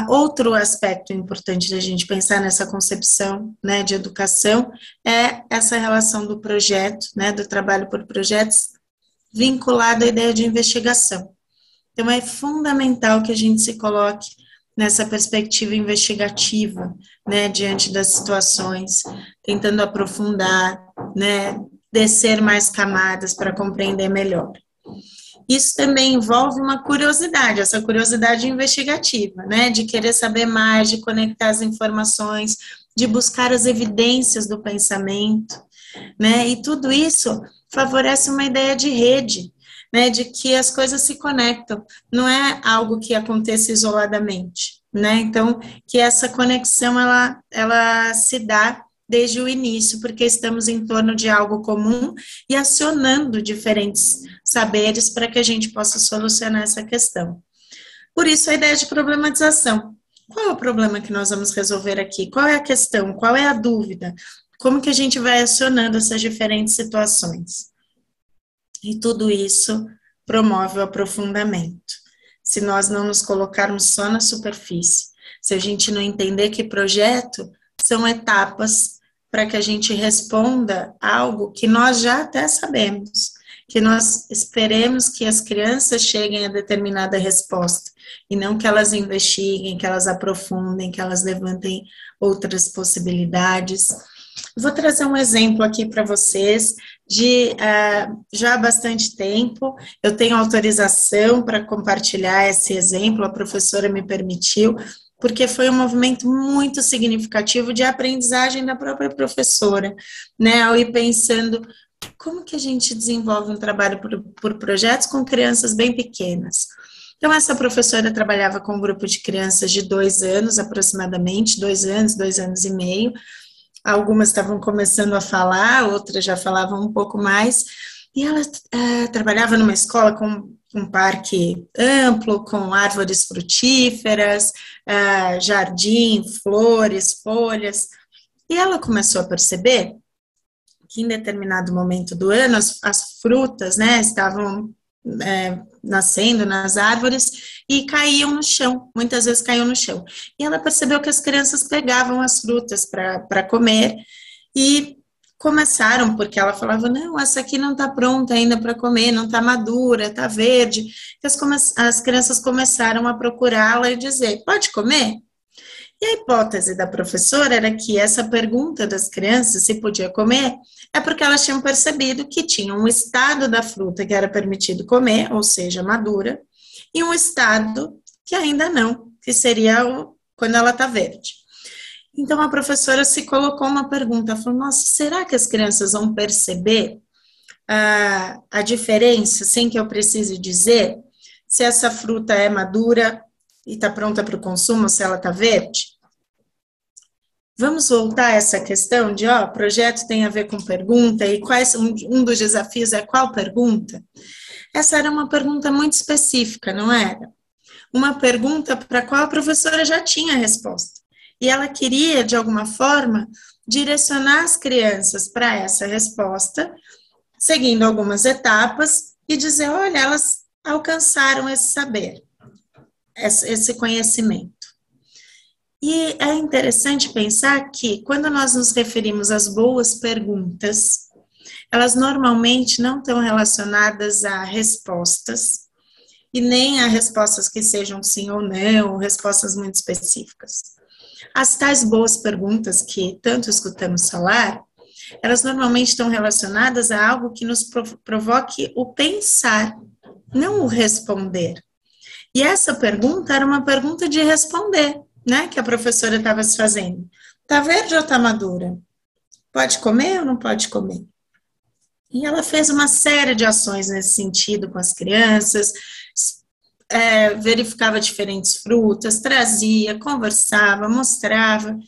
Outro aspecto importante da gente pensar nessa concepção, né, de educação é essa relação do projeto, né, do trabalho por projetos, vinculado à ideia de investigação. Então, é fundamental que a gente se coloque nessa perspectiva investigativa, né, diante das situações, tentando aprofundar, né, descer mais camadas para compreender melhor. Isso também envolve uma curiosidade, essa curiosidade investigativa, né, de querer saber mais, de conectar as informações, de buscar as evidências do pensamento, né, e tudo isso favorece uma ideia de rede, né, de que as coisas se conectam, não é algo que aconteça isoladamente, né, então, que essa conexão, ela se dá desde o início, porque estamos em torno de algo comum e acionando diferentes saberes para que a gente possa solucionar essa questão. Por isso, a ideia de problematização. Qual é o problema que nós vamos resolver aqui? Qual é a questão? Qual é a dúvida? Como que a gente vai acionando essas diferentes situações? E tudo isso promove o aprofundamento. Se nós não nos colocarmos só na superfície, se a gente não entender que projeto são etapas para que a gente responda algo que nós já até sabemos, que nós esperemos que as crianças cheguem a determinada resposta, e não que elas investiguem, que elas aprofundem, que elas levantem outras possibilidades. Vou trazer um exemplo aqui para vocês de já há bastante tempo, eu tenho autorização para compartilhar esse exemplo, a professora me permitiu, porque foi um movimento muito significativo de aprendizagem da própria professora, né, ao ir pensando como que a gente desenvolve um trabalho por projetos com crianças bem pequenas. Então, essa professora trabalhava com um grupo de crianças de 2 anos, aproximadamente, 2 anos e meio. Algumas estavam começando a falar, outras já falavam um pouco mais, e ela trabalhava numa escola com um parque amplo, com árvores frutíferas, jardim, flores, folhas, e ela começou a perceber que em determinado momento do ano as frutas, né, estavam nascendo nas árvores e caíam no chão, muitas vezes caíam no chão. E ela percebeu que as crianças pegavam as frutas para comer e começaram, porque ela falava, não, essa aqui não está pronta ainda para comer, não está madura, está verde. As crianças começaram a procurá-la e dizer, pode comer? E a hipótese da professora era que essa pergunta das crianças, se podia comer, é porque elas tinham percebido que tinha um estado da fruta que era permitido comer, ou seja, madura, e um estado que ainda não, que seria quando ela está verde. Então a professora se colocou uma pergunta, falou, nossa, será que as crianças vão perceber a diferença, sem que eu precise dizer, se essa fruta é madura e está pronta para o consumo, se ela está verde? Vamos voltar a essa questão de, projeto tem a ver com pergunta, e um dos desafios é qual pergunta? Essa era uma pergunta muito específica, não era? Uma pergunta para a qual a professora já tinha a resposta. E ela queria, de alguma forma, direcionar as crianças para essa resposta, seguindo algumas etapas, e dizer, olha, elas alcançaram esse saber, esse conhecimento. E é interessante pensar que, quando nós nos referimos às boas perguntas, elas normalmente não estão relacionadas a respostas, e nem a respostas que sejam sim ou não, ou respostas muito específicas. As tais boas perguntas que tanto escutamos falar, elas normalmente estão relacionadas a algo que nos provoque o pensar, não o responder. E essa pergunta era uma pergunta de responder, né, que a professora estava se fazendo. Está verde ou está madura? Pode comer ou não pode comer? E ela fez uma série de ações nesse sentido com as crianças, verificava diferentes frutas, trazia, conversava, mostrava,